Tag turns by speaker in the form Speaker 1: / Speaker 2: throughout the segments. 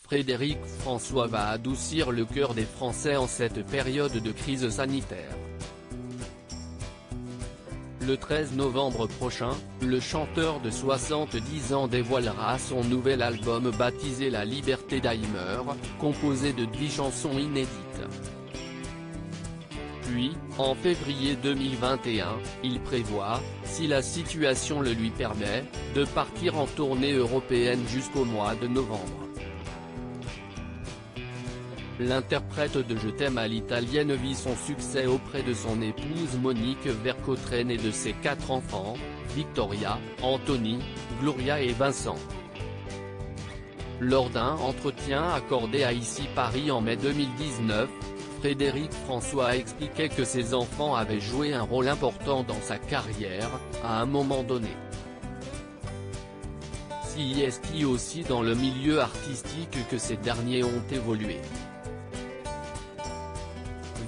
Speaker 1: Frédéric François va adoucir le cœur des Français en cette période de crise sanitaire. Le 13 novembre prochain, le chanteur de 70 ans dévoilera son nouvel album baptisé La Liberté d'Alzheimer, composé de 10 chansons inédites. Puis, en février 2021, il prévoit, si la situation le lui permet, de partir en tournée européenne jusqu'au mois de novembre. L'interprète de Je t'aime à l'italienne vit son succès auprès de son épouse Monique Vercautren et de ses 4 enfants, Victoria, Anthony, Gloria et Vincent. Lors d'un entretien accordé à Ici Paris en mai 2019, Frédéric François a expliqué que ses enfants avaient joué un rôle important dans sa carrière, à un moment donné. C'est aussi dans le milieu artistique que ces derniers ont évolué.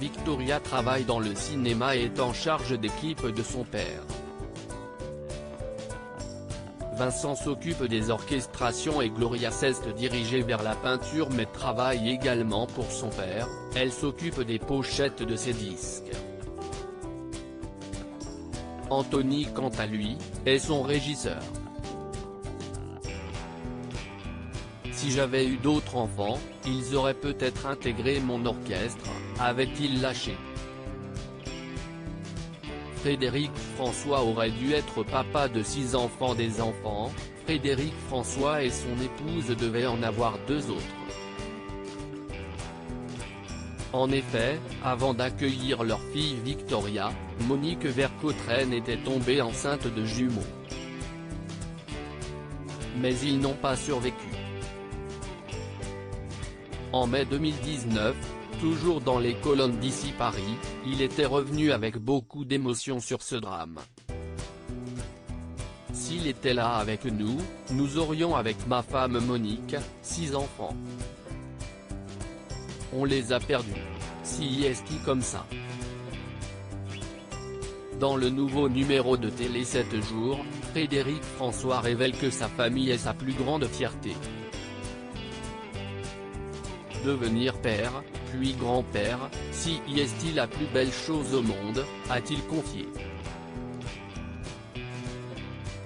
Speaker 1: Victoria travaille dans le cinéma et est en charge des clips de son père. Vincent s'occupe des orchestrations et Gloria s'est dirigée vers la peinture mais travaille également pour son père, elle s'occupe des pochettes de ses disques. Anthony quant à lui, est son régisseur. Si j'avais eu d'autres enfants, ils auraient peut-être intégré mon orchestre, avait-il lâché. Frédéric François aurait dû être papa de 6 enfants. Des enfants, Frédéric François et son épouse devaient en avoir 2 autres. En effet, avant d'accueillir leur fille Victoria, Monique Vercautren était tombée enceinte de jumeaux. Mais ils n'ont pas survécu. En mai 2019, toujours dans les colonnes d'Ici Paris, il était revenu avec beaucoup d'émotion sur ce drame. S'il était là avec nous, nous aurions avec ma femme Monique, 6 enfants. On les a perdus. Si est comme ça. Dans le nouveau numéro de télé 7 jours, Frédéric François révèle que sa famille est sa plus grande fierté. Devenir père, puis grand-père, si est la plus belle chose au monde, a-t-il confié.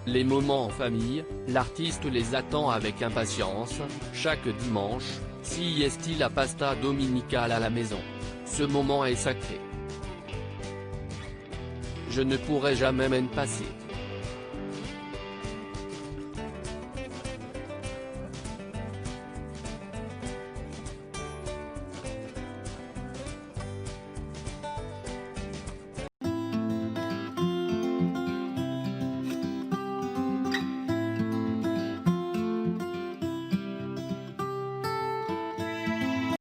Speaker 1: Les moments en famille, l'artiste les attend avec impatience, chaque dimanche, si est la pasta dominicale à la maison. Ce moment est sacré. Je ne pourrai jamais m'en passer.